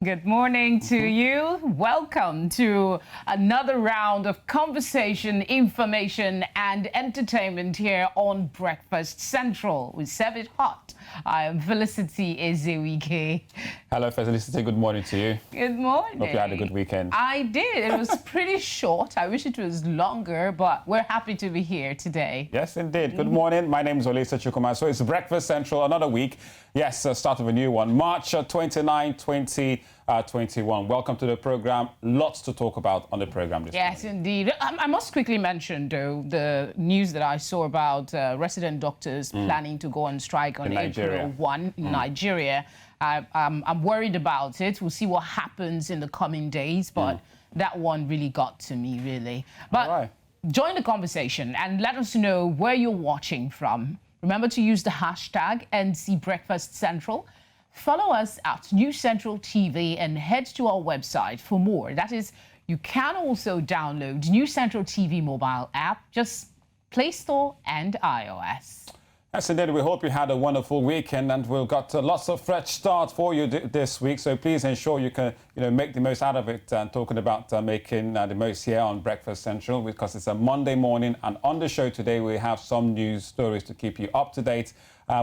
Good morning to you. Welcome to another round of conversation, information, and entertainment here on Breakfast Central. We serve it hot. I am Felicity Ezewike. Hello, Felicity. Good morning to you. Good morning. Hope you had a good weekend. I did. It was pretty short. I wish it was longer, but we're happy to be here today. Yes, indeed. Good morning. My name is Olisa Chukuma. So it's Breakfast Central, another week. Yes, start of a new one. March 29, 2021. Welcome to the program. Lots to talk about on the program this morning. Yes, indeed. I must quickly mention, though, the news that I saw about resident doctors planning to go on strike on April 1 in Nigeria. I'm worried about it. We'll see what happens in the coming days, but that one really got to me, really. But join the conversation and let us know where you're watching from. Remember to use the hashtag #NCBreakfastCentral. Follow us at News Central TV and head to our website for more. That is, you can also download News Central TV mobile app, just Play Store and iOS. Yes, indeed. We hope you had a wonderful weekend, and we've got lots of fresh starts for you this week. So please ensure you can, make the most out of it. And talking about making the most here on Breakfast Central, because it's a Monday morning, and on the show today we have some news stories to keep you up to date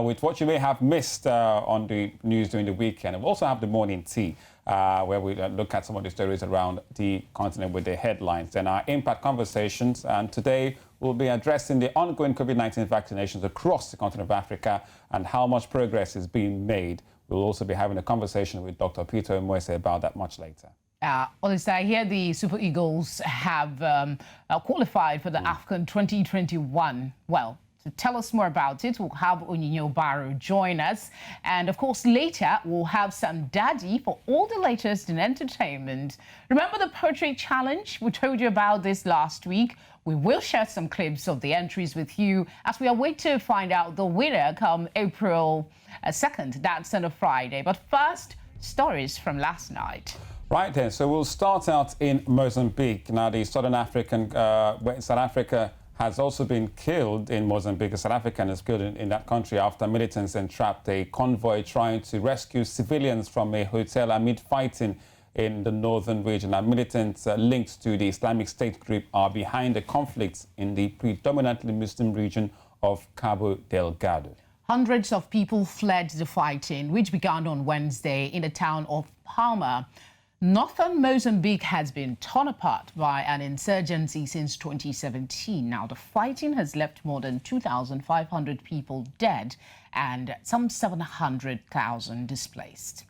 with what you may have missed on the news during the weekend. And we also have the morning tea, where we look at some of the stories around the continent with the headlines. And our impact conversations, and today we'll be addressing the ongoing Covid-19 vaccinations across the continent of Africa and how much progress is being made. We'll also be having a conversation with Dr. Peter Mwese about that much later. Olisa, I hear the Super Eagles have qualified for the AFCON 2021. Well, to tell us more about it, we'll have Onyinye Barrow join us. And of course, later, we'll have Sam Daddy for all the latest in entertainment. Remember the poetry challenge? We told you about this last week. We will share some clips of the entries with you as we await to find out the winner come April 2nd. That's on a Friday. But first, stories from last night. Right then, so we'll start out in Mozambique. Now, the Southern African, South Africa has also been killed in Mozambique. A South African is killed in that country after militants entrapped a convoy trying to rescue civilians from a hotel amid fighting in the northern region. Now, militants linked to the Islamic State group are behind the conflicts in the predominantly Muslim region of Cabo Delgado. Hundreds of people fled the fighting, which began on Wednesday in the town of Palma. Northern Mozambique has been torn apart by an insurgency since 2017. Now, the fighting has left more than 2,500 people dead and some 700,000 displaced.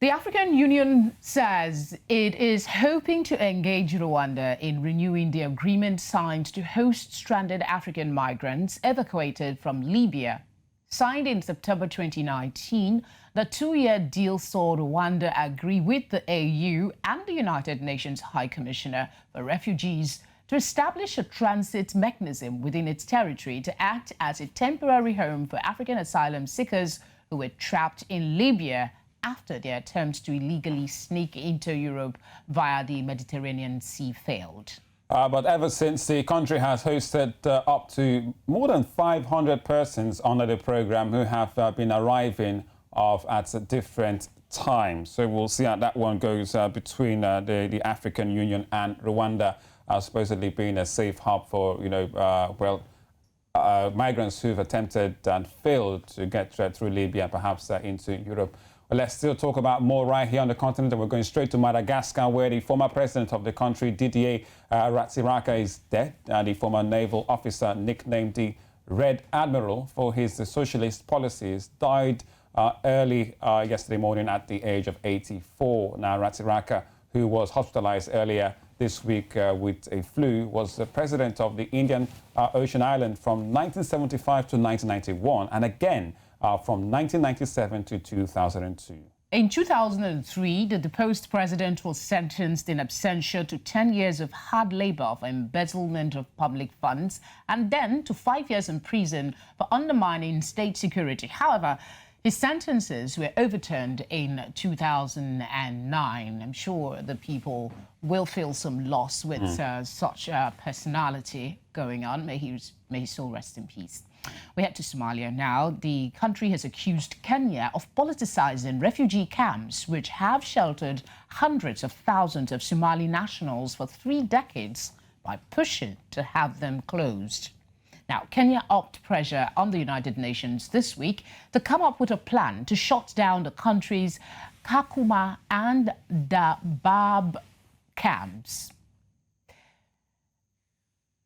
The African Union says it is hoping to engage Rwanda in renewing the agreement signed to host stranded African migrants evacuated from Libya. Signed in September 2019, the two-year deal saw Rwanda agree with the AU and the United Nations High Commissioner for Refugees to establish a transit mechanism within its territory to act as a temporary home for African asylum seekers who were trapped in Libya after their attempts to illegally sneak into Europe via the Mediterranean Sea failed. But ever since, the country has hosted up to more than 500 persons under the program who have been arriving at different times. So we'll see how that one goes between the African Union and Rwanda, supposedly being a safe hub for, migrants who've attempted and failed to get through Libya, perhaps into Europe. But let's still talk about more right here on the continent, and we're going straight to Madagascar, where the former president of the country, Didier Ratsiraka, is dead. The former naval officer, nicknamed the Red Admiral for his socialist policies, died early yesterday morning at the age of 84. Now, Ratsiraka, who was hospitalized earlier this week with a flu, was the president of the Indian Ocean Island from 1975 to 1991, and again from 1997 to 2002. In 2003, the deposed president was sentenced in absentia to 10 years of hard labor for embezzlement of public funds and then to 5 years in prison for undermining state security. However, his sentences were overturned in 2009. I'm sure the people will feel some loss with such a personality going on. May his soul rest in peace. We head to Somalia now. The country has accused Kenya of politicizing refugee camps, which have sheltered hundreds of thousands of Somali nationals for 3 decades, by pushing to have them closed. Now, Kenya upped pressure on the United Nations this week to come up with a plan to shut down the country's Kakuma and Dadaab camps,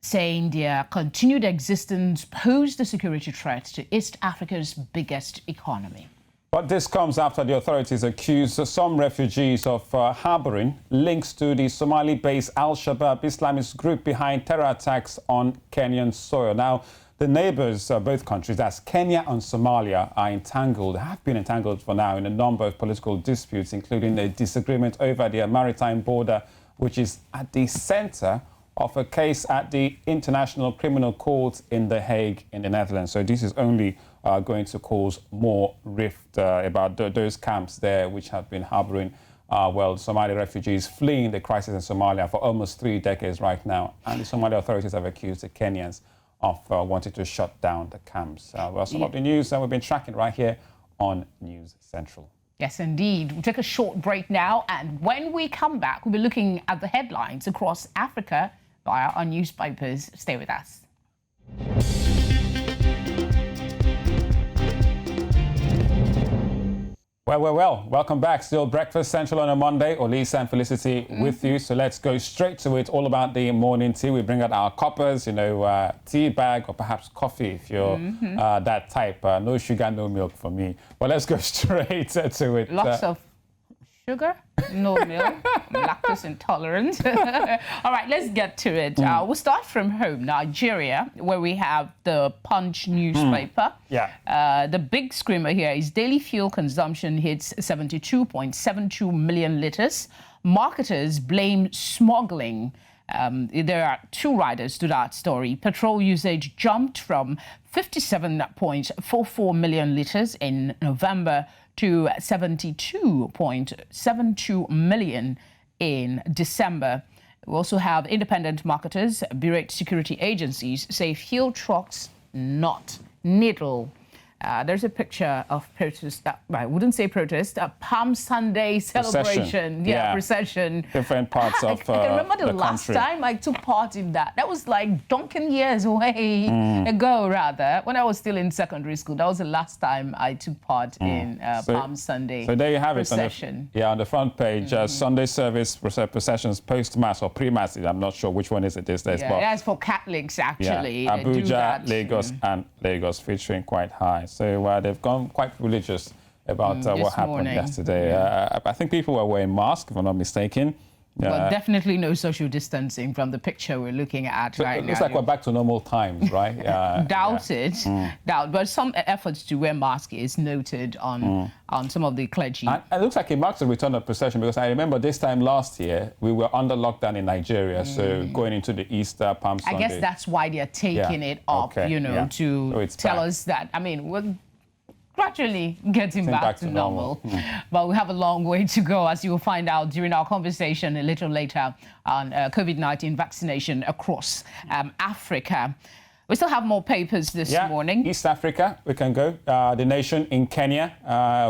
saying their continued existence posed a security threat to East Africa's biggest economy. But this comes after the authorities accuse some refugees of harboring links to the Somali-based Al-Shabaab Islamist group behind terror attacks on Kenyan soil. Now, the neighbors of both countries, that's Kenya and Somalia, are entangled, have been entangled for now in a number of political disputes, including a disagreement over their maritime border, which is at the center of a case at the International Criminal Court in The Hague in the Netherlands. So this is only going to cause more rift about those camps there, which have been harboring Somali refugees fleeing the crisis in Somalia for almost 3 decades right now. And the Somali authorities have accused the Kenyans of wanting to shut down the camps. Some of the news we've been tracking right here on News Central. Yes, indeed. We'll take a short break now, and when we come back, we'll be looking at the headlines across Africa via our newspapers. Stay with us. Well. Welcome back. Still Breakfast Central on a Monday. Olisa and Felicity with you. So let's go straight to it. All about the morning tea. We bring out our coppers, tea bag or perhaps coffee if you're that type. No sugar, no milk for me. But let's go straight to it. Lots of sugar, no milk, lactose intolerant. All right, let's get to it. We'll start from home, Nigeria, where we have the Punch newspaper. The big screamer here is daily fuel consumption hits 72.72 million litres. Marketers blame smuggling. There are 2 riders to that story. Petrol usage jumped from 57.44 million litres in November to 72.72 million in December. We also have independent marketers berate security agencies, say fuel trucks not needle. There's a picture of protest, I wouldn't say protest, a Palm Sunday celebration. Procession. Different parts of I can remember the last time I took part in that. That was like donkey years ago, rather, when I was still in secondary school. That was the last time I took part in Palm Sunday. So there you have procession. It. On the front page, Sunday service processions post-mass or pre-mass. I'm not sure which one is it these days. But that's for Catholics, actually. Abuja, Lagos, and Lagos featuring quite high. So they've gone quite religious about what happened yesterday. I think people were wearing masks, if I'm not mistaken. But definitely no social distancing from the picture we're looking at right now. It looks like we're back to normal times, right? Doubt. But some efforts to wear masks is noted on some of the clergy. And it looks like it marks a return of procession, because I remember this time last year, we were under lockdown in Nigeria, so going into the Easter Palm Sunday. I guess that's why they're taking it up, to tell us that, we're gradually getting back to normal. But we have a long way to go, as you will find out during our conversation a little later on Covid-19 vaccination across Africa. We still have more papers this morning. East Africa, we can go. The Nation in Kenya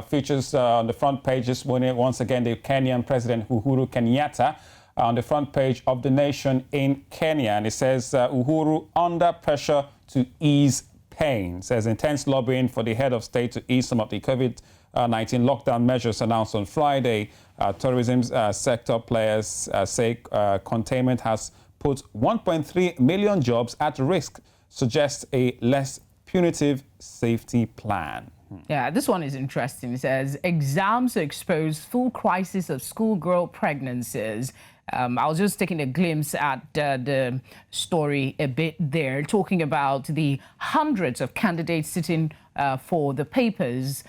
features on the front page this morning, once again, the Kenyan President Uhuru Kenyatta on the front page of The Nation in Kenya. And it says, Uhuru under pressure to ease pain. It says intense lobbying for the head of state to ease some of the COVID-19 lockdown measures announced on Friday. Tourism sector players say containment has put 1.3 million jobs at risk, suggests a less punitive safety plan. Yeah, this one is interesting. It says exams expose full crisis of schoolgirl pregnancies. I was just taking a glimpse at the story a bit there, talking about the hundreds of candidates sitting for the papers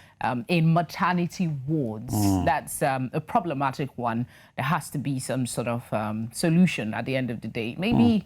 in maternity wards. That's a problematic one. There has to be some sort of solution at the end of the day. Maybe,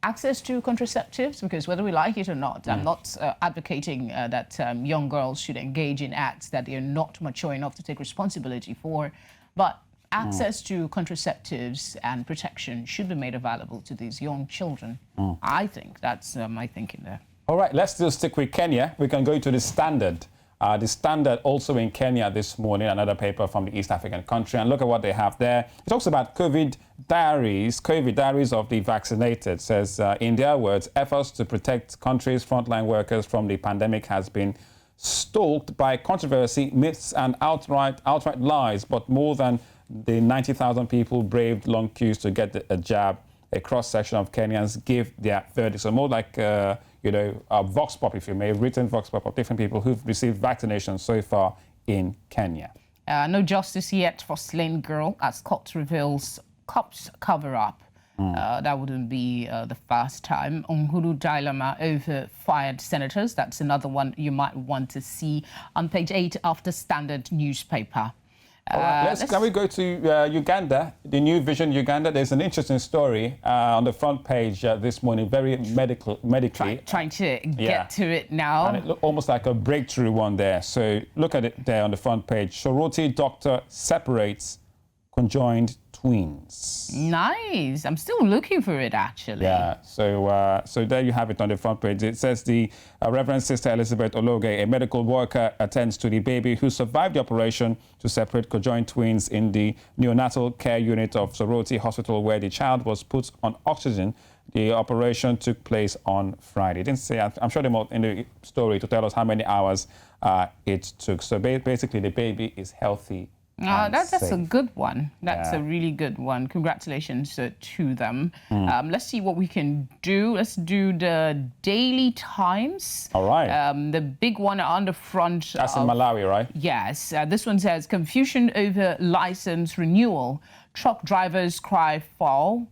access to contraceptives, because whether we like it or not, I'm not advocating that young girls should engage in acts that they're not mature enough to take responsibility for, but access to contraceptives and protection should be made available to these young children. I think that's my thinking there. All right, let's still stick with Kenya. We can go to the Standard. The Standard also in Kenya this morning, another paper from the East African country. And look at what they have there. It talks about COVID diaries of the vaccinated. Says, in their words, efforts to protect country's frontline workers from the pandemic has been stalked by controversy, myths, and outright lies. But more than the 90,000 people braved long queues to get a jab. A cross-section of Kenyans give their verdict. So more like, a vox pop, if you may, written vox pop of different people who've received vaccinations so far in Kenya. No justice yet for slain girl as court reveals cops cover-up. That wouldn't be the first time. Uhuru Dailama over fired senators. That's another one you might want to see on page 8 of the Standard newspaper. All right, can we go to Uganda, the New Vision Uganda? There's an interesting story on the front page this morning, very medically. Trying to get to it now. And it looked almost like a breakthrough one there. So look at it there on the front page. Sorority doctor separates conjoined twins. Nice. I'm still looking for it, actually. Yeah, so there you have it on the front page. It says the Reverend Sister Elizabeth Ologe, a medical worker, attends to the baby who survived the operation to separate conjoined twins in the neonatal care unit of Sorority Hospital, where the child was put on oxygen. The operation took place on Friday. It didn't say, I'm sure they more in the story to tell us how many hours it took. So basically, the baby is healthy. That's a good one. That's a really good one. Congratulations to them. Let's see what we can do. Let's do the Daily Times. All right. The big one on the front. That's in Malawi, right? Yes. This one says, confusion over license renewal. Truck drivers cry foul.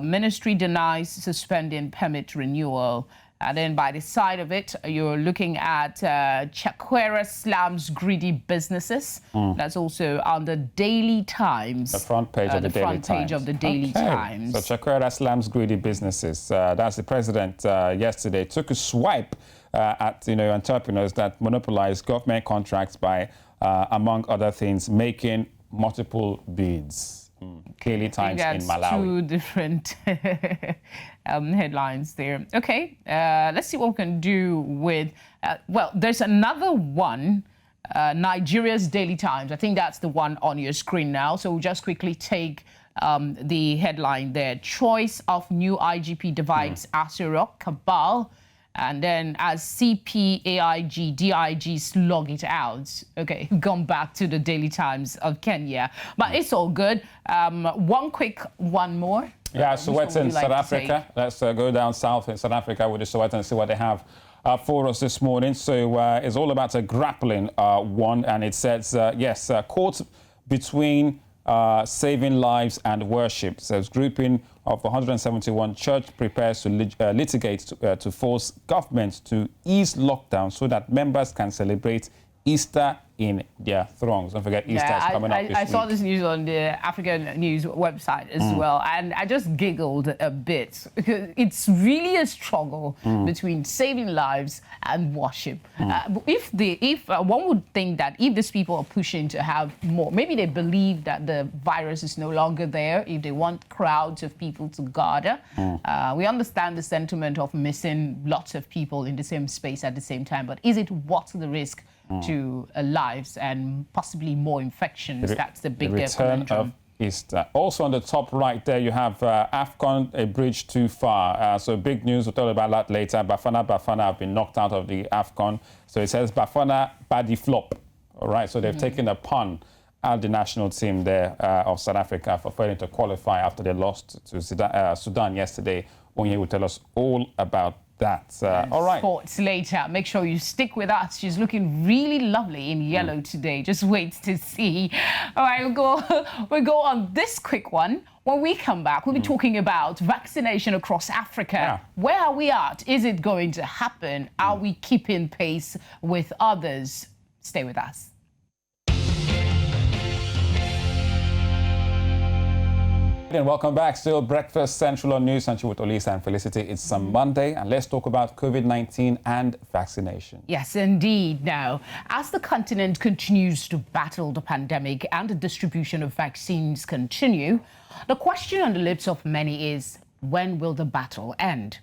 Ministry denies suspending permit renewal. And then by the side of it, you're looking at Chakwera slams greedy businesses. That's also on the Daily Times. The front page of the Daily Times. The front page of the Daily Times. So Chakwera slams greedy businesses. That's the president yesterday. Took a swipe at entrepreneurs that monopolize government contracts by, among other things, making multiple bids. Daily Times in Malawi. Two different headlines there. Okay, let's see what we can do with, well, there's another one, Nigeria's Daily Times. I think that's the one on your screen now. So we'll just quickly take the headline there. Choice of new IGP divides Aso cabal. And then as CPAIG, DIG slog it out. Okay, gone back to the Daily Times of Kenya. But it's all good. One more. Yeah, Soweto in South Africa. Let's go down south in South Africa with the Soweto and see what they have for us this morning. So it's all about a grappling one. And it says, yes, court between saving lives and worship. Says grouping of 171 church prepares to litigate to force government to ease lockdown so that members can celebrate Easter in their throngs. Don't forget Easter is coming up this week. I saw this news on the African News website as well, and I just giggled a bit because it's really a struggle between saving lives and worship. If one would think that if these people are pushing to have more, maybe they believe that the virus is no longer there, if they want crowds of people to gather. We understand the sentiment of missing lots of people in the same space at the same time, but is it worth the risk to lives and possibly more infections? That's the big return of Easter. Also on the top right there, you have AFCON, a bridge too far. So big news, we'll tell you about that later. Bafana have been knocked out of the AFCON. So it says Bafana body flop. All right, so they've taken a pun at the national team there of South Africa for failing to qualify after they lost to Sudan yesterday. Onye will tell us all about that. All right. Sports later. Make sure you stick with us. She's looking really lovely in yellow today. Just wait to see. All right, we'll go on this quick one. When we come back, we'll be talking about vaccination across Africa. Yeah. Where are we at? Is it going to happen? Are we keeping pace with others? Stay with us. And welcome back. Still Breakfast Central on News Central with Olisa and Felicity. It's some Monday, and let's talk about COVID-19 and vaccination. Yes, indeed. Now, as the continent continues to battle the pandemic and the distribution of vaccines continue, the question on the lips of many is, when will the battle end?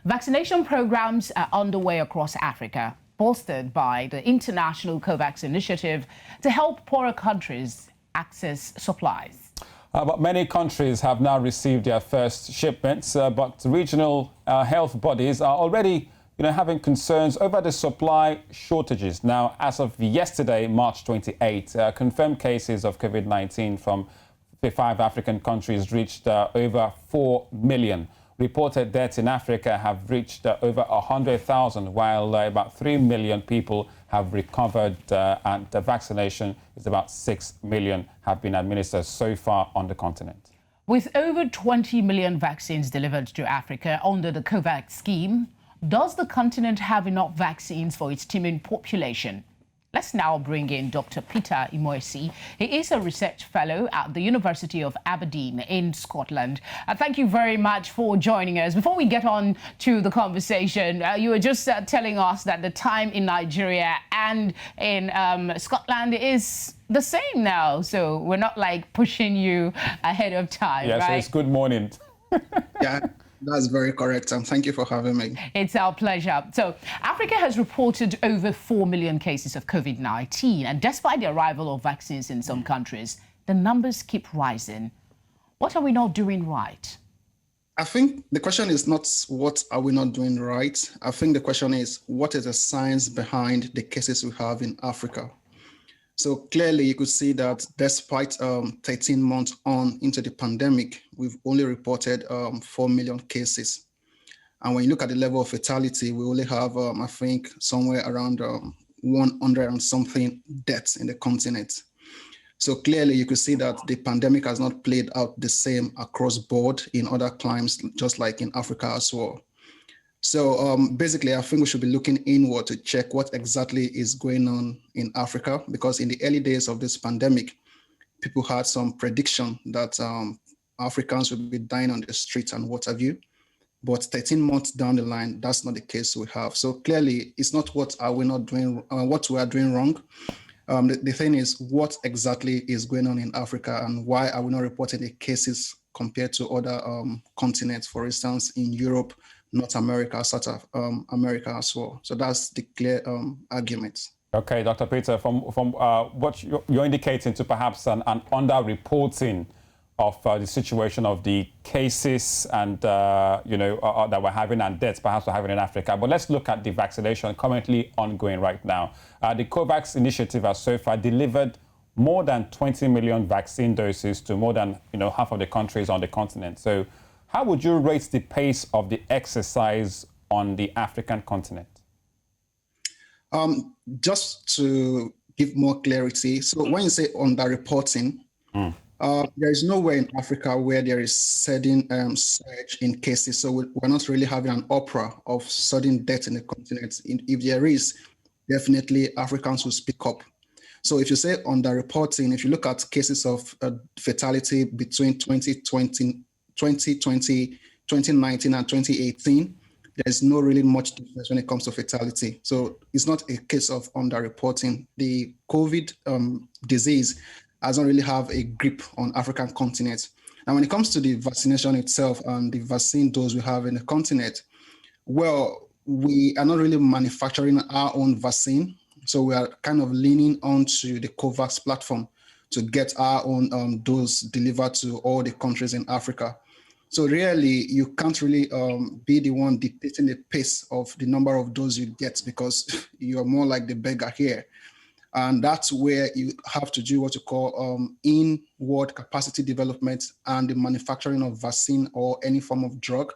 Vaccination programs are underway across Africa, bolstered by the international COVAX initiative to help poorer countries access supplies. But many countries have now received their first shipments, but regional health bodies are already having concerns over the supply shortages. Now, as of yesterday, March 28, confirmed cases of Covid-19 from 5 African countries reached over 4 million. Reported deaths in Africa have reached over 100,000, while about 3 million people have recovered, and the vaccination is about 6 million have been administered so far on the continent. With over 20 million vaccines delivered to Africa under the COVAX scheme, does the continent have enough vaccines for its teeming population? Let's now bring in Dr. Peter Imoesi. He is a research fellow at the University of Aberdeen in Scotland. Thank you very much for joining us. Before we get on to the conversation, you were just telling us that the time in Nigeria and in Scotland is the same now. So we're not like pushing you ahead of time, right? So it's good morning. Yeah. That's very correct, and thank you for having me. It's our pleasure. So, Africa has reported over 4 million cases of COVID-19, and despite the arrival of vaccines in some countries, the numbers keep rising. What are we not doing right? I think the question is not what are we not doing right. I think the question is what is the science behind the cases we have in Africa? So clearly, you could see that despite 13 months on into the pandemic, we've only reported 4 million cases. And when you look at the level of fatality, we only have, I think, somewhere around 100 and something deaths in the continent. So clearly, you could see that the pandemic has not played out the same across board in other climes, just like in Africa as well. So basically, I think we should be looking inward to check what exactly is going on in Africa, because in the early days of this pandemic, people had some prediction that Africans would be dying on the streets and what have you. But 13 months down the line, that's not the case we have. So clearly, it's not what are we not doing, what we are doing wrong. The thing is, what exactly is going on in Africa, and why are we not reporting the cases compared to other continents, for instance, in Europe, North America, South America as well. So that's the clear argument. Okay, Dr. Peter, from what you're indicating to perhaps an under-reporting of the situation of the cases and, that we're having and deaths perhaps we're having in Africa. But let's look at the vaccination currently ongoing right now. The COVAX initiative has so far delivered more than 20 million vaccine doses to more than half of the countries on the continent. So how would you rate the pace of the exercise on the African continent? Just to give more clarity, so when you say underreporting, there is nowhere in Africa where there is sudden surge in cases. So we're not really having an opera of sudden death in the continent. If there is, definitely Africans will speak up. So if you say underreporting, if you look at cases of fatality between 2019 and 2018, there's no really much difference when it comes to fatality. So it's not a case of underreporting. The COVID disease doesn't really have a grip on African continent. And when it comes to the vaccination itself and the vaccine dose we have in the continent, well, we are not really manufacturing our own vaccine. So we are kind of leaning onto the COVAX platform to get our own dose delivered to all the countries in Africa. So really, you can't really be the one dictating the pace of the number of doses you get, because you're more like the beggar here. And that's where you have to do what you call inward capacity development and the manufacturing of vaccine or any form of drug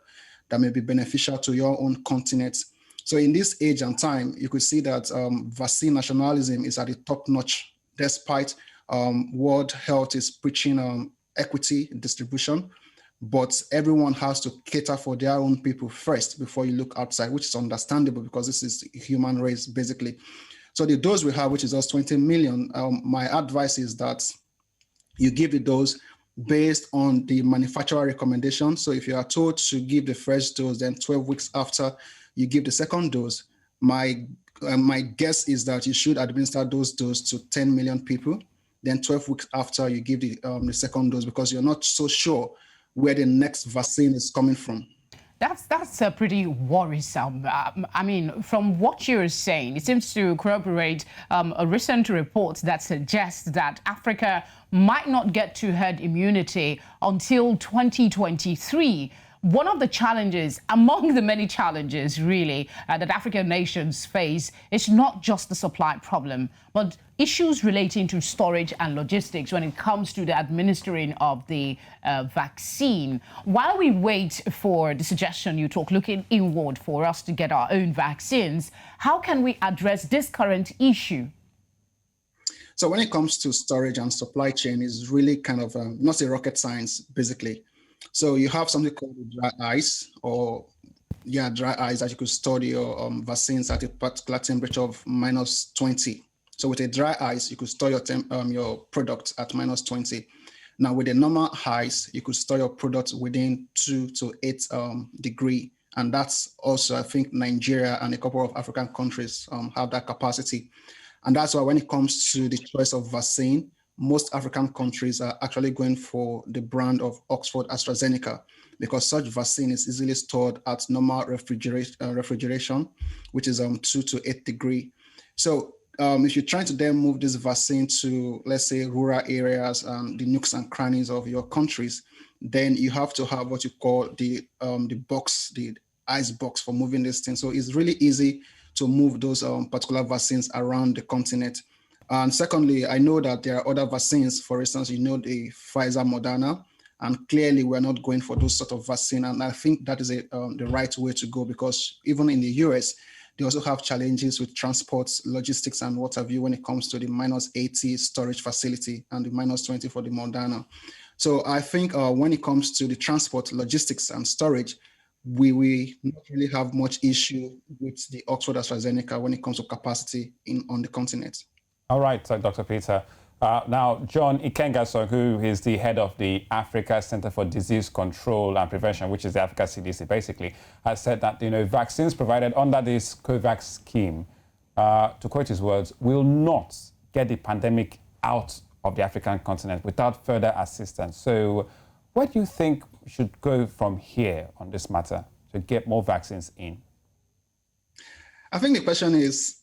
that may be beneficial to your own continent. So in this age and time, you could see that vaccine nationalism is at the top notch, despite World Health is preaching equity distribution. But everyone has to cater for their own people first before you look outside, which is understandable because this is a human race, basically. So the dose we have, which is just 20 million, my advice is that you give the dose based on the manufacturer recommendation. So if you are told to give the first dose, then 12 weeks after you give the second dose, my guess is that you should administer those doses to 10 million people. Then 12 weeks after you give the second dose, because you're not so sure where the next vaccine is coming from. That's pretty worrisome. I mean, from what you're saying, it seems to corroborate a recent report that suggests that Africa might not get to herd immunity until 2023. One of the challenges, among the many challenges really, that African nations face is not just the supply problem, but issues relating to storage and logistics when it comes to the administering of the vaccine. While we wait for the suggestion you talk, looking inward for us to get our own vaccines, how can we address this current issue? So when it comes to storage and supply chain, is really kind of not a rocket science, basically. So you have something called dry ice, or dry ice that you could store your vaccines at a particular temperature of -20. So with a dry ice, you could store your product at -20. Now with a normal ice, you could store your product within 2 to 8 degree. And that's also, I think, Nigeria and a couple of African countries have that capacity. And that's why when it comes to the choice of vaccine, most African countries are actually going for the brand of Oxford AstraZeneca, because such vaccine is easily stored at normal refrigeration, which is 2 to 8 degree. So if you're trying to then move this vaccine to, let's say, rural areas and the nooks and crannies of your countries, then you have to have what you call the box, the ice box for moving this thing. So it's really easy to move those particular vaccines around the continent. And secondly, I know that there are other vaccines, for instance, the Pfizer, Moderna, and clearly we're not going for those sort of vaccine. And I think that is the right way to go, because even in the US, they also have challenges with transport, logistics, and what have you when it comes to the -80 storage facility and the -20 for the Moderna. So I think when it comes to the transport, logistics, and storage, we not really have much issue with the Oxford AstraZeneca when it comes to capacity on the continent. All right, Dr. Peter. Now, John Ikengaso, who is the head of the Africa Center for Disease Control and Prevention, which is the Africa CDC, basically, has said that vaccines provided under this COVAX scheme, to quote his words, will not get the pandemic out of the African continent without further assistance. So, where do you think we should go from here on this matter to get more vaccines in? I think the question is,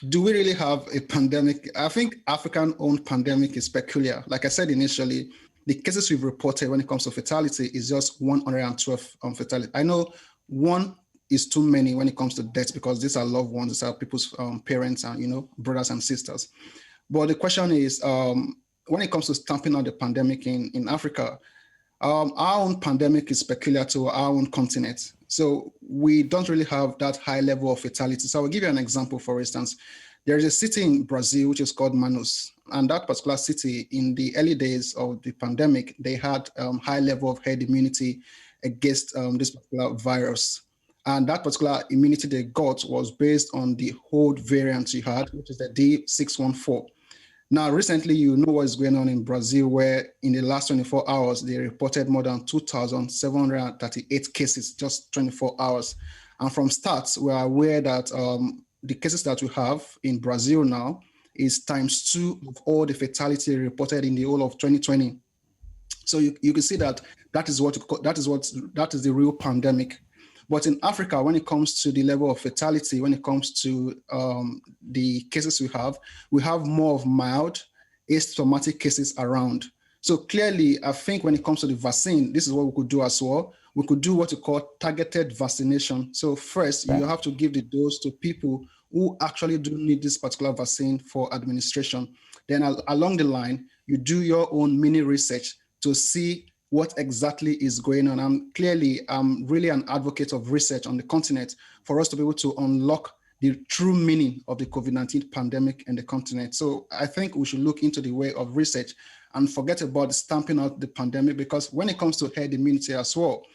do we really have a pandemic? I think African-owned pandemic is peculiar. Like I said initially, the cases we've reported when it comes to fatality is just 112 fatality. I know one is too many when it comes to deaths, because these are loved ones, these are people's parents and brothers and sisters. But the question is, when it comes to stamping out the pandemic in Africa, our own pandemic is peculiar to our own continent. So we don't really have that high level of fatality. So I'll give you an example. For instance, there is a city in Brazil which is called Manaus. And that particular city, in the early days of the pandemic, they had high level of herd immunity against this particular virus. And that particular immunity they got was based on the old variant you had, which is the D614. Now, recently, you know what's going on in Brazil, where in the last 24 hours, they reported more than 2,738 cases, just 24 hours. And from stats, we are aware that the cases that we have in Brazil now is ×2 of all the fatality reported in the whole of 2020. So you can see that that is the real pandemic. But in Africa, when it comes to the level of fatality, when it comes to the cases we have more of mild asymptomatic cases around. So clearly, I think when it comes to the vaccine, this is what we could do as well. We could do what we call targeted vaccination. So first, you have to give the dose to people who actually do need this particular vaccine for administration. Then along the line, you do your own mini research to see what exactly is going on. I'm really an advocate of research on the continent for us to be able to unlock the true meaning of the COVID-19 pandemic in the continent. So I think we should look into the way of research and forget about stamping out the pandemic, because when it comes to herd immunity as well,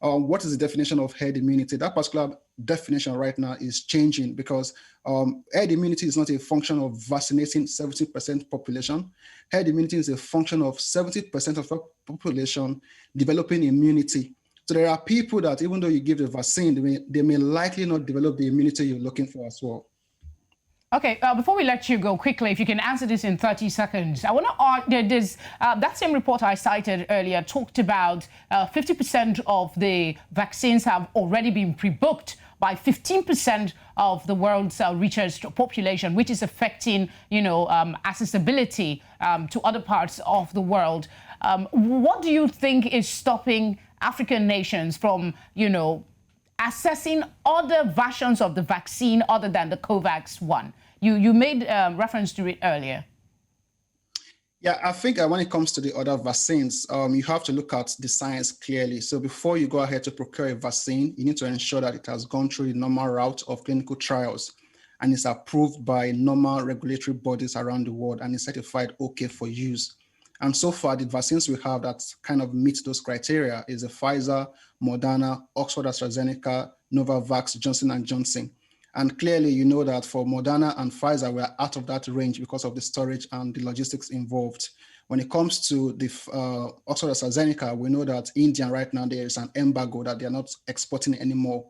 what is the definition of herd immunity? That particular definition right now is changing, because herd immunity is not a function of vaccinating 70% population. Herd immunity is a function of 70% of the population developing immunity. So there are people that even though you give the vaccine, they may likely not develop the immunity you're looking for as well. Okay, before we let you go quickly, if you can answer this in 30 seconds, I want to ask, that same report I cited earlier talked about 50% of the vaccines have already been pre-booked by 15% of the world's richest population, which is affecting, accessibility to other parts of the world. What do you think is stopping African nations from, assessing other versions of the vaccine other than the COVAX one? You made reference to it earlier. Yeah, I think when it comes to the other vaccines, you have to look at the science clearly. So before you go ahead to procure a vaccine, you need to ensure that it has gone through the normal route of clinical trials and is approved by normal regulatory bodies around the world and is certified okay for use. And so far, the vaccines we have that kind of meet those criteria is the Pfizer, Moderna, Oxford AstraZeneca, Novavax, Johnson & Johnson. And clearly, you know that for Moderna and Pfizer, we are out of that range because of the storage and the logistics involved. When it comes to the Oxford AstraZeneca, we know that India right now, there is an embargo that they are not exporting anymore.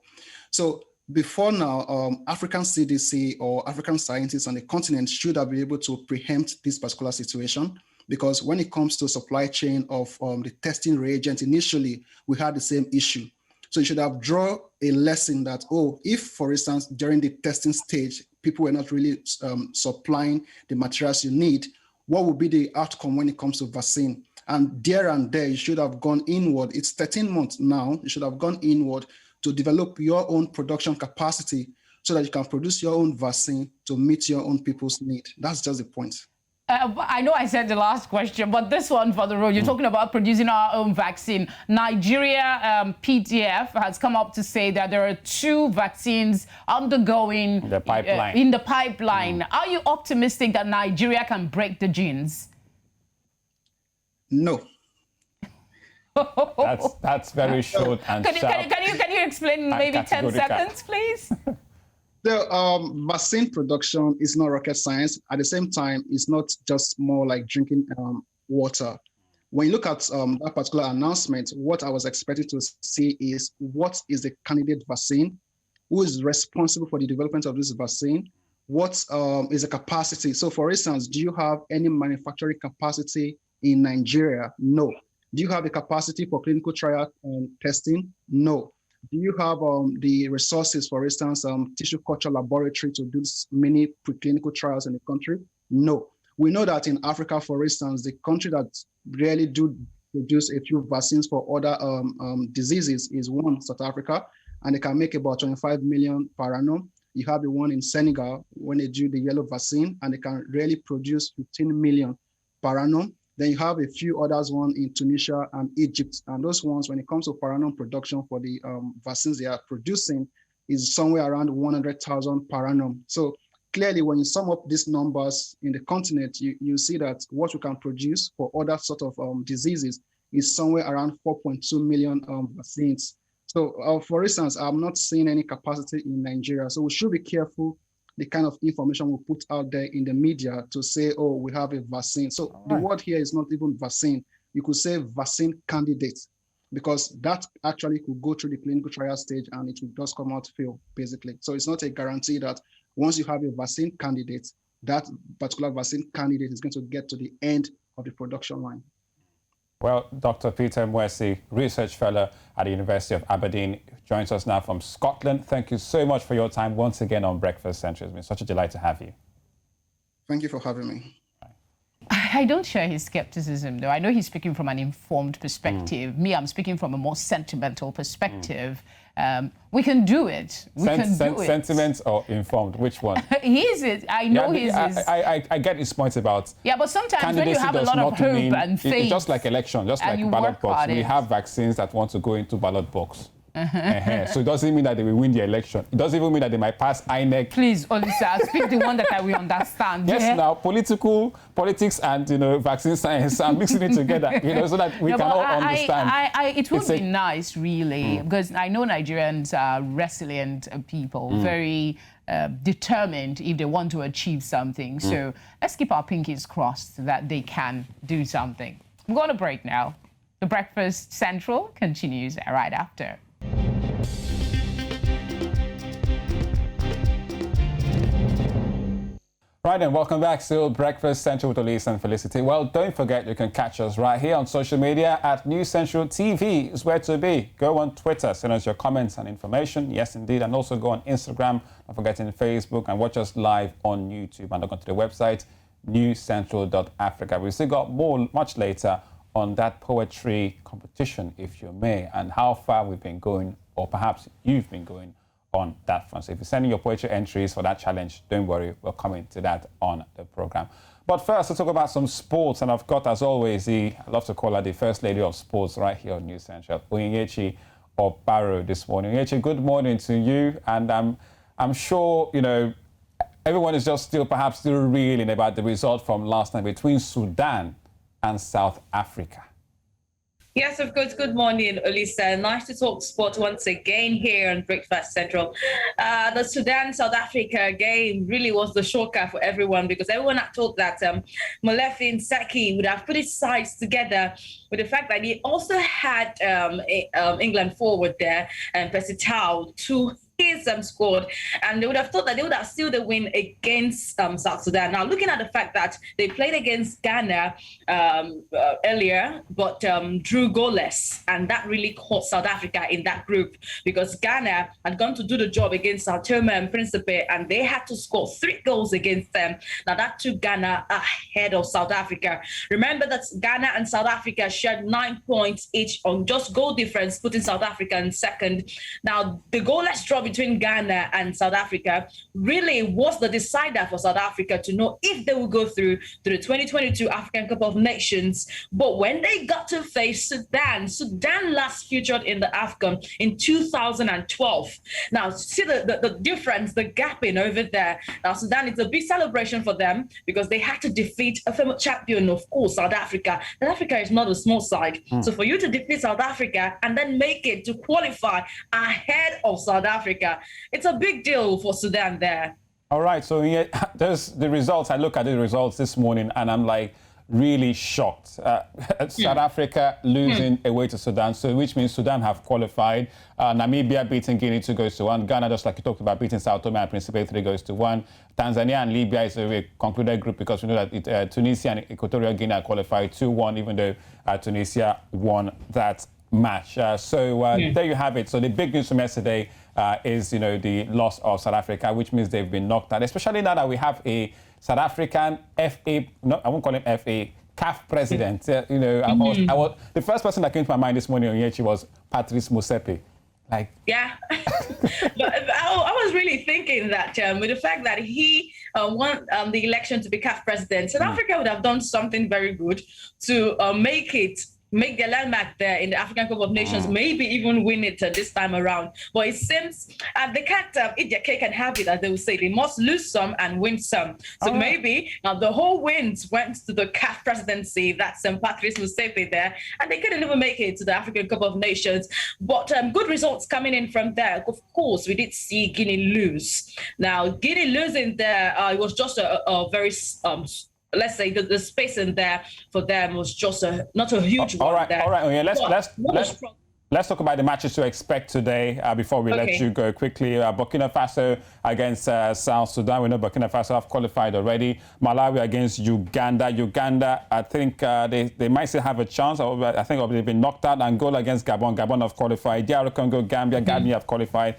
So before now, African CDC or African scientists on the continent should have been able to preempt this particular situation, because when it comes to supply chain of the testing reagent, initially, we had the same issue. So you should have drawn a lesson that, if, for instance, during the testing stage, people were not really supplying the materials you need, what would be the outcome when it comes to vaccine? And there, you should have gone inward. It's 13 months now. You should have gone inward to develop your own production capacity so that you can produce your own vaccine to meet your own people's need. That's just the point. I know I said the last question, but this one for the road, you're talking about producing our own vaccine. Nigeria PDF has come up to say that there are 2 vaccines undergoing the pipeline. In the pipeline. Are you optimistic that Nigeria can break the genes? No. That's very short and sharp. Can you explain maybe 10 seconds, please? The vaccine production is not rocket science. At the same time, it's not just more like drinking water. When you look at that particular announcement, what I was expecting to see is what is the candidate vaccine, who is responsible for the development of this vaccine, what is the capacity. So for instance, do you have any manufacturing capacity in Nigeria? No. Do you have the capacity for clinical trial testing? No. Do you have the resources, for instance, tissue culture laboratory to do many preclinical trials in the country? No. We know that in Africa, for instance, the country that really do produce a few vaccines for other diseases is one, South Africa, and they can make about 25 million per annum. You have the one in Senegal when they do the yellow vaccine, and they can really produce 15 million per annum. Then you have a few others, one in Tunisia and Egypt. And those ones, when it comes to per annum production for the vaccines they are producing, is somewhere around 100,000 per annum. So clearly, when you sum up these numbers in the continent, you see that what we can produce for other sort of diseases is somewhere around 4.2 million vaccines. So for instance, I'm not seeing any capacity in Nigeria. So we should be careful the kind of information we put out there in the media to say, we have a vaccine. So the word here is not even vaccine. You could say vaccine candidate, because that actually could go through the clinical trial stage and it will just come out fail, basically. So it's not a guarantee that once you have a vaccine candidate, that particular vaccine candidate is going to get to the end of the production line. Well, Dr. Peter Mwesi, Research Fellow at the University of Aberdeen, joins us now from Scotland. Thank you so much for your time once again on Breakfast Central. It's been such a delight to have you. Thank you for having me. I don't share his skepticism, though. I know he's speaking from an informed perspective. Me, I'm speaking from a more sentimental perspective. We can do it. We can do it. Sentiment or informed? Which one? He is it. I know he is. I get his point about. Yeah, but sometimes when you have a lot of hope and faith, just like election, just like ballot box, we have vaccines that want to go into ballot box. So it doesn't mean that they will win the election. It doesn't even mean that they might pass INEC. Please, Olisa, speak the one that I will understand. Yes, now politics and vaccine science. I'm mixing it together, so that we can all understand. It would be nice, really, because I know Nigerians are resilient people, very determined if they want to achieve something. So let's keep our pinkies crossed that they can do something. I'm going to break now. The Breakfast Central continues right after. Right then, welcome back to Breakfast Central with Olisa and Felicity. Well, don't forget you can catch us right here on social media at News Central TV is where to be. Go on Twitter, send us your comments and information. Yes, indeed. And also go on Instagram, not forgetting Facebook, and watch us live on YouTube. And log on to the website, newscentral.africa. We've still got more much later on that poetry competition, if you may, and how far we've been going, or perhaps you've been going on that front. So if you're sending your poetry entries for that challenge, don't worry, we'll come into that on the program. But first, let's talk about some sports. And I've got, as always, I love to call her the First Lady of Sports right here on News Central, Onyinyechi Obaro this morning. Onyinyechi, good morning to you. And I'm sure, you know, everyone is just still reeling about the result from last night between Sudan and South Africa. Yes, of course. Good morning, Olisa. Nice to talk sport once again here on Breakfast Central. The Sudan-South Africa game really was the shocker for everyone because everyone had thought that Molefi Nseki would have put his sides together with the fact that he also had England forward there and Percy Tau to his squad, and they would have thought that they would have sealed the win against South Sudan. Now, looking at the fact that they played against Ghana earlier, but drew goalless, and that really caught South Africa in that group because Ghana had gone to do the job against Sao Tome and Principe, and they had to score 3 goals against them. Now, that took Ghana ahead of South Africa. Remember that Ghana and South Africa shared 9 points each on just goal difference, putting South Africa in second. Now, the goalless draw between Ghana and South Africa really was the decider for South Africa to know if they will go through to the 2022 African Cup of Nations. But when they got to face Sudan last featured in the AFCON in 2012. Now, see the difference, the gap in over there. Now, Sudan, it's a big celebration for them because they had to defeat a former champion, of course, South Africa. South Africa is not a small side. So for you to defeat South Africa and then make it to qualify ahead of South Africa, it's a big deal for Sudan there. All right, so yeah, there's the results. I look at the results this morning and I'm like really shocked. South Africa losing away to Sudan, so which means Sudan have qualified. Namibia beating Guinea 2 goes to 1. Ghana, just like you talked about, beating Sao Tome and Principe 3 goes to 1. Tanzania and Libya is a concluded group because we know that Tunisia and Equatorial Guinea are qualified 2-1, even though Tunisia won that match. There you have it. So the big news from yesterday is, you know, the loss of South Africa, which means they've been knocked out, especially now that we have a South African FA, no, I won't call him FA, CAF president. You know, I was the first person that came to my mind this morning on Yechi was Patrice Motsepe. Like, yeah, but I was really thinking that with the fact that he won the election to be CAF president, South Africa would have done something very good to make their landmark there in the African Cup of Nations, maybe even win it this time around. But it seems they can't eat their cake and have it, as they will say. They must lose some and win some. So maybe the whole wins went to the CAF presidency, that's Patrice Motsepe there, and they couldn't even make it to the African Cup of Nations. But good results coming in from there. Of course, we did see Guinea lose. Now, Guinea losing there, it was just a very... let's say the space in there for them was just not a huge one. All right. Yeah, let's talk about the matches to expect today before we let you go quickly. Burkina Faso against South Sudan. We know Burkina Faso have qualified already. Malawi against Uganda. Uganda, I think they might still have a chance. I think they've been knocked out. Angola against Gabon. Gabon have qualified. DR Congo, Gambia. Gambia have qualified.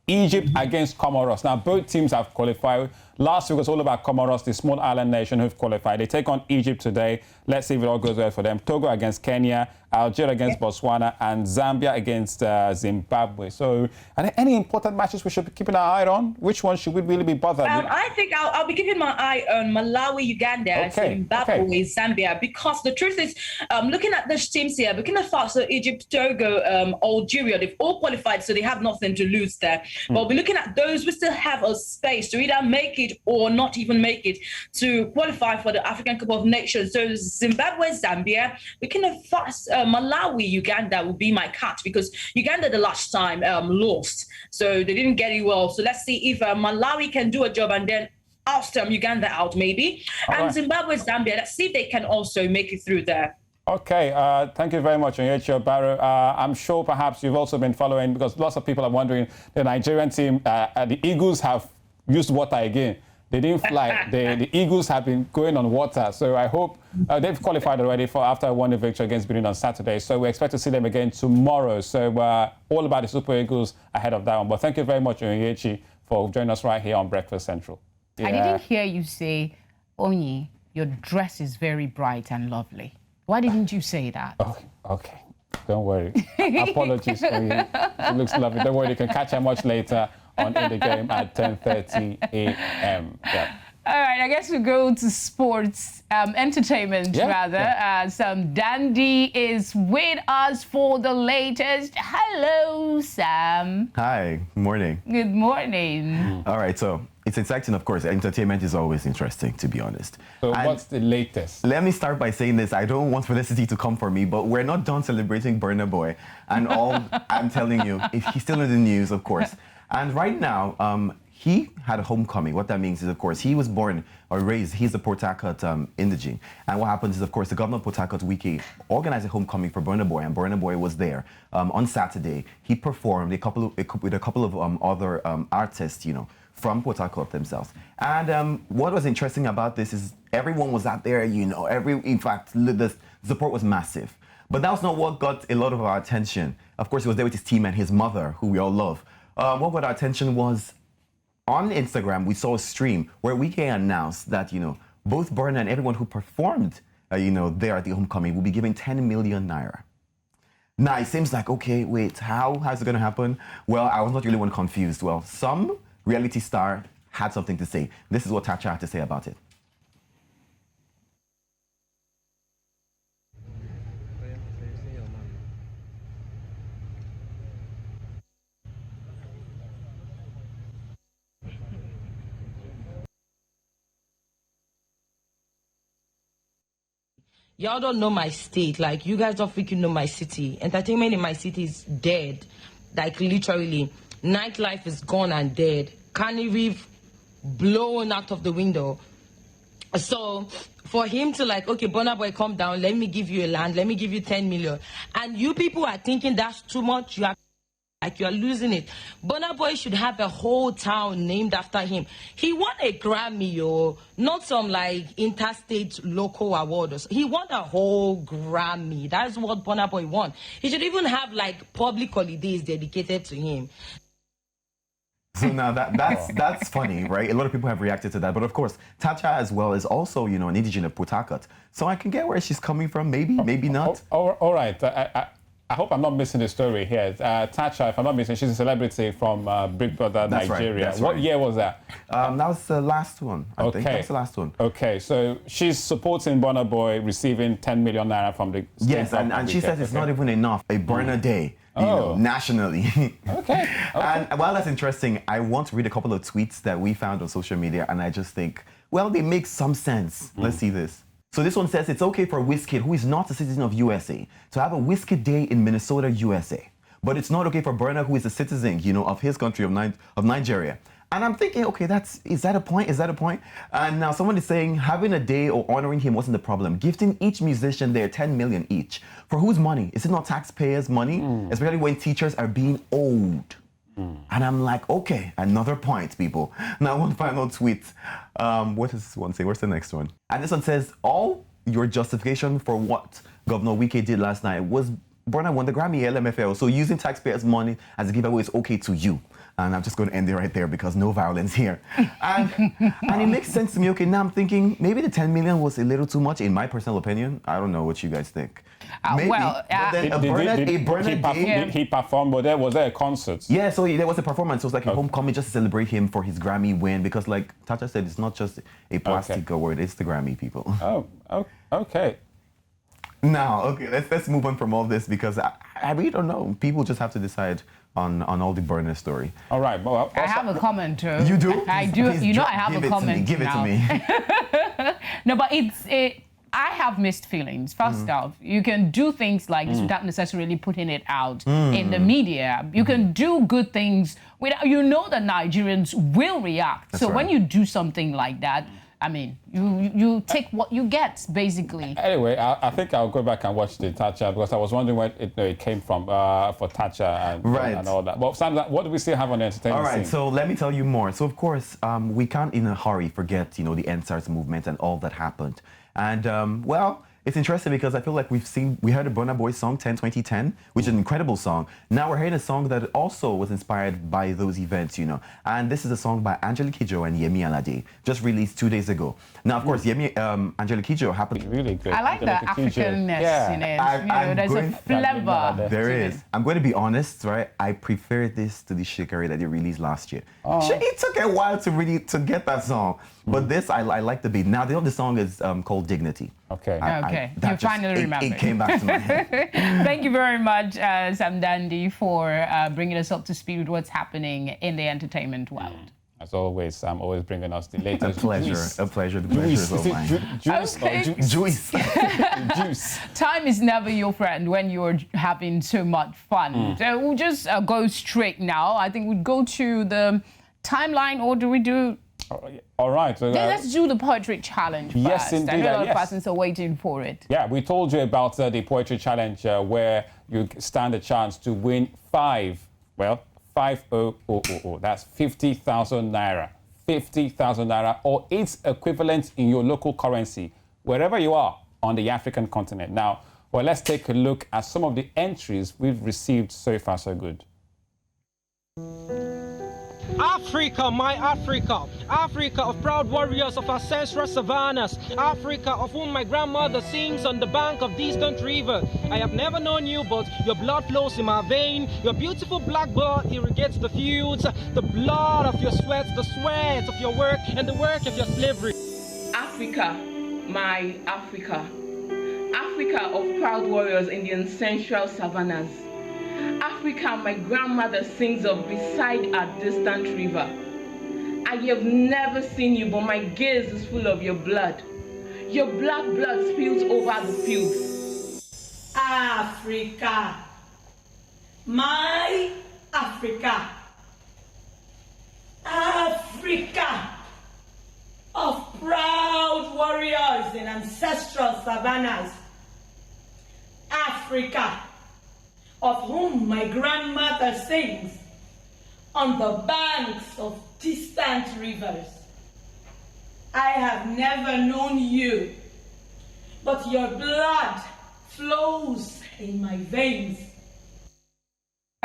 Egypt against Comoros. Now, both teams have qualified. Last week was all about Comoros, the small island nation who've qualified. They take on Egypt today. Let's see if it all goes well for them. Togo against Kenya, Algeria against Botswana, and Zambia against Zimbabwe. So, are there any important matches we should be keeping our eye on? Which one should we really be bothered with? I think I'll be keeping my eye on Malawi, Uganda, Zimbabwe, Zambia, because the truth is, looking at these teams here, Burkina Faso, Egypt, Togo, Algeria, they've all qualified, so they have nothing to lose there. But we're looking at those, we still have a space to either make it or not even make it to qualify for the African Cup of Nations. So Zimbabwe, Zambia, Burkina Faso, Malawi, Uganda will be my cut because Uganda the last time lost. So they didn't get it well. So let's see if Malawi can do a job and then oust Uganda out maybe. And Zimbabwe, Zambia, let's see if they can also make it through there. Okay, thank you very much, Onyinyechi Obaro. I'm sure perhaps you've also been following, because lots of people are wondering, the Nigerian team, the Eagles have used water again. they didn't fly. The Eagles have been going on water. So I hope they've qualified already for after a 1-0 victory against Benin on Saturday. So we expect to see them again tomorrow. So all about the Super Eagles ahead of that one. But thank you very much, Onyechi, for joining us right here on Breakfast Central. I didn't hear you say, Onyi, your dress is very bright and lovely. Why didn't you say that? Okay. Don't worry. Apologies for you. It looks lovely. Don't worry. You can catch her much later on In the Game at 10:30 a.m. Yeah. All right, I guess we'll go to sports, entertainment rather. Yeah. Sam Dandy is with us for the latest. Hello, Sam. Hi, good morning. Good morning. All right, so it's exciting, of course. Entertainment is always interesting, to be honest. So what's the latest? Let me start by saying this. I don't want Felicity to come for me, but we're not done celebrating Burna Boy. And all I'm telling you, if he's still in the news, of course. And right now, he had a homecoming. What that means is, of course, he was born or raised, he's a Port Harcourt indigene. And what happens is, of course, the governor of Port Harcourt Wiki organized a homecoming for Burna Boy, and Burna Boy was there on Saturday. He performed with a couple of other artists, from Port Harcourt themselves. And what was interesting about this is everyone was out there, in fact, the support was massive. But that was not what got a lot of our attention. Of course, he was there with his team and his mother, who we all love. What got our attention was on Instagram, we saw a stream where Wiki announced that, both Burna and everyone who performed, there at the homecoming will be given 10 million naira. Now, it seems like, okay, wait, how's it going to happen? Well, I was not really one confused. Well, some reality star had something to say. This is what Tacha had to say about it. Y'all don't know my state. Like, you guys don't freaking know my city. Entertainment in my city is dead. Like, literally. Nightlife is gone and dead. Carnival blown out of the window. So, for him to okay, Burna Boy, calm down. Let me give you a land. Let me give you 10 million. And you people are thinking that's too much. You are losing it. Burna Boy should have a whole town named after him. He won a Grammy, not some interstate local awards. He won a whole Grammy. That's what Burna Boy won. He should even have public holidays dedicated to him. So now that's funny, right? A lot of people have reacted to that. But of course, Tacha as well is also, an indigene of Port Harcourt. So I can get where she's coming from, maybe not. All right. I hope I'm not missing the story here. Tacha, if I'm not missing, she's a celebrity from Big Brother Nigeria. What year was that? That was the last one. I think that was the last one. Okay, so she's supporting Burna Boy receiving 10 million naira from the state. Yes, and she says it's not even enough. A Burna Day, nationally. Okay. And while that's interesting, I want to read a couple of tweets that we found on social media, and I just think, well, they make some sense. Let's see this. So this one says it's okay for Wizkid, who is not a citizen of USA, to have a Wizkid Day in Minnesota, USA. But it's not okay for Burna, who is a citizen, of his country, of Nigeria. And I'm thinking, okay, is that a point? Is that a point? And now someone is saying having a day or honoring him wasn't the problem. Gifting each musician their 10 million each. For whose money? Is it not taxpayers' money? Especially when teachers are being owed. And I'm like, okay, another point, people. Now, one final tweet. What does this one say? Where's the next one? And this one says, all your justification for what Governor Wike did last night was Burna won the Grammy LMFL. So using taxpayers' money as a giveaway is okay to you. And I'm just going to end it right there because no violence here. And it makes sense to me. Okay, now I'm thinking maybe the 10 million was a little too much in my personal opinion. I don't know what you guys think. Maybe. He performed, but was there a concert? Yeah, so there was a performance. So it was like a homecoming just to celebrate him for his Grammy win because like Tacha said, it's not just a plastic award, it's the Grammy, people. Oh, okay. Now, okay, let's move on from all this because I really don't know. People just have to decide on all the Burna story. All right. Well, I have a comment too. You do? I do. Please I have a comment. Give it to me. No, but I have mixed feelings. First off, you can do things like this without necessarily putting it out in the media. You can do good things without, that Nigerians will react. That's so right. When you do something like that, I mean, you take what you get, basically. Anyway, I think I'll go back and watch the Thatcher because I was wondering where it came from for Thatcher and all that. But Sam, what do we still have on the entertainment All right, scene? so let me tell you more. So of course, we can't in a hurry forget, the NSARS movement and all that happened. And well, it's interesting because I feel like we heard a Burna Boy song, 2010, which is an incredible song. Now we're hearing a song that also was inspired by those events, And this is a song by Angelique Kidjo and Yemi Alade, just released 2 days ago. Now, of course, Angelique Kidjo happened. Really good. I like the Africanness in it. There's a flavor. There is. I'm going to be honest, right? I prefer this to the Shikari that they released last year. It took a while to get that song, but this I like the beat. Now the song is called Dignity. Okay. You finally remember. It came back to my head. Thank you very much, Sam Dandy, for bringing us up to speed with what's happening in the entertainment world. As always, Sam, always bringing us the latest. A pleasure. The pleasure is all mine. Juice. Juice. Time is never your friend when you're having so much fun. So we'll just go straight now. I think we'd go to the timeline, or do we do... All right. So, let's do the poetry challenge first. Yes, indeed. I know a lot of persons are waiting for it. Yeah, we told you about the poetry challenge where you stand a chance to win 5,000. That's 50,000 naira. 50,000 naira, or its equivalent in your local currency, wherever you are on the African continent. Now, well, let's take a look at some of the entries we've received so far, so good. Africa, my Africa, Africa of proud warriors of ancestral savannas, Africa of whom my grandmother sings on the bank of distant river. I have never known you, but your blood flows in my vein. Your beautiful black blood irrigates the fields, the blood of your sweat, the sweat of your work, and the work of your slavery. Africa, my Africa, Africa of proud warriors in the ancestral savannas. Africa, my grandmother sings of beside a distant river. I have never seen you, but my gaze is full of your blood. Your black blood spills over the fields. Africa, my Africa, Africa of proud warriors in ancestral savannas. Africa, of whom my grandmother sings on the banks of distant rivers. I have never known you, but your blood flows in my veins.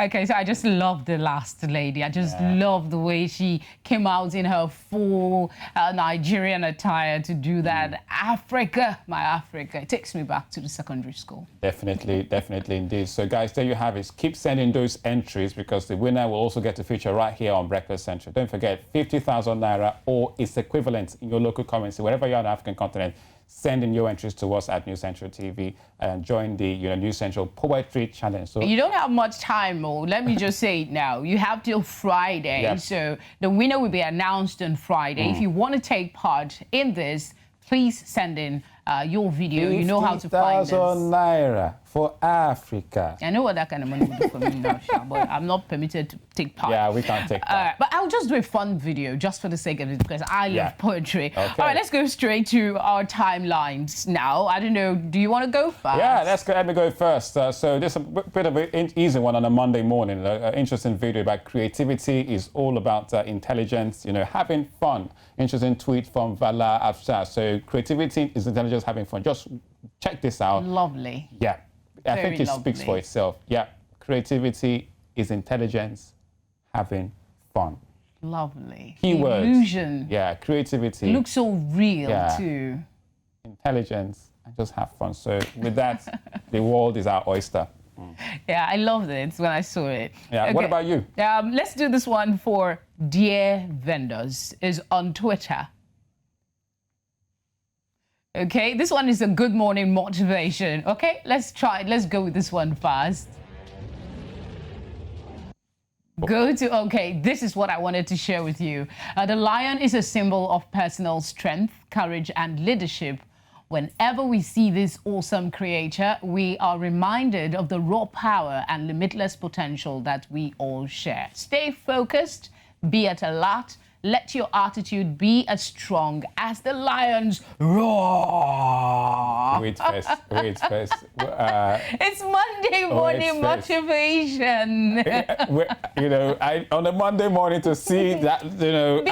Okay, so I just love the last lady. I just love the way she came out in her full Nigerian attire to do that. Africa, my Africa. It takes me back to the secondary school. Definitely indeed. So guys, there you have it. Keep sending those entries because the winner will also get a feature right here on Breakfast Central. Don't forget, 50,000 naira or its equivalent in your local currency, wherever you are on the African continent. Send in your entries to us at News Central TV and join the News Central Poetry Challenge. So you don't have much time, Mo. Let me just say it now. You have till Friday. Yep. So the winner will be announced on Friday. If you want to take part in this, please send in your video. You know how to find this. 50,000 naira for Africa. I know what that kind of money would do for me now, but I'm not permitted to take part. Yeah, we can't take part. But I'll just do a fun video just for the sake of it because I love poetry. Okay. All right, let's go straight to our timelines now. I don't know, do you want to go first? Yeah, let me go first. So this is a bit of an easy one on a Monday morning. An interesting video about creativity is all about intelligence, having fun. Interesting tweet from Vala Afshar. So creativity is intelligence, having fun. Just check this out. Lovely. Yeah. I Very think it speaks lovely. for itself. Yeah, creativity is intelligence, having fun. Lovely. Keywords. Illusion. Yeah, creativity. It looks so real Yeah. too. Intelligence, and just have fun. So with that, the world is our oyster. Yeah, I loved it when I saw it. Yeah, what about you? Let's do this one for Dear Vendors is on Twitter. Okay, this one is a good morning motivation. Okay, let's try it. Let's go with this one first. Okay, this is what I wanted to share with you. The lion is a symbol of personal strength, courage, and leadership. Whenever we see this awesome creature, we are reminded of the raw power and limitless potential that we all share. Stay focused, be at alert, Let your attitude be as strong as the lion's roar. Wait first. It's Monday morning motivation. On a Monday morning to see that, Be alert.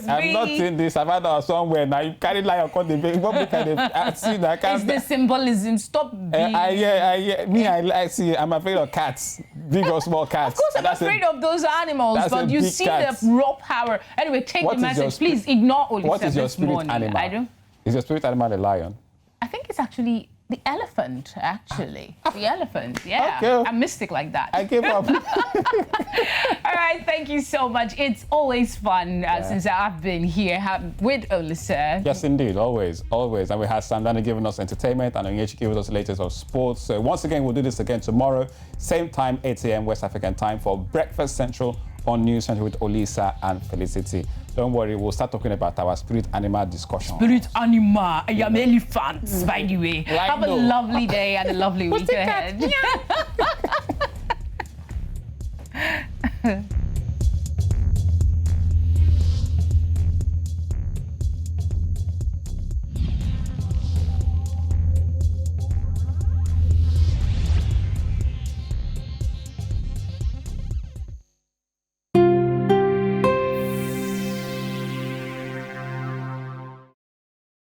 I'm not saying this. I've had that somewhere. Now you carry lion on the baby. What I see that. It's the symbolism. Stop being. I see. I'm afraid of cats, big or small cats. Of course, I'm afraid of those animals, but you see the raw power. Anyway, take the message. Please ignore Olisa. What is your spirit animal? Is your spirit animal a lion? I think it's actually the elephant, actually. The elephant, yeah. Okay. I'm mystic like that. I gave up. All right, thank you so much. It's always fun since I've been here with Olisa. Yes, indeed, always. And we have Sandana giving us entertainment and Onyechi giving us the latest of sports. So once again, we'll do this again tomorrow, same time, 8 a.m. West African time for Breakfast Central on News Central with Olisa and Felicity. Don't worry, we'll start talking about our spirit animal discussion. Spirit animal. I am elephants, by the way. Have a lovely day and a lovely week ahead.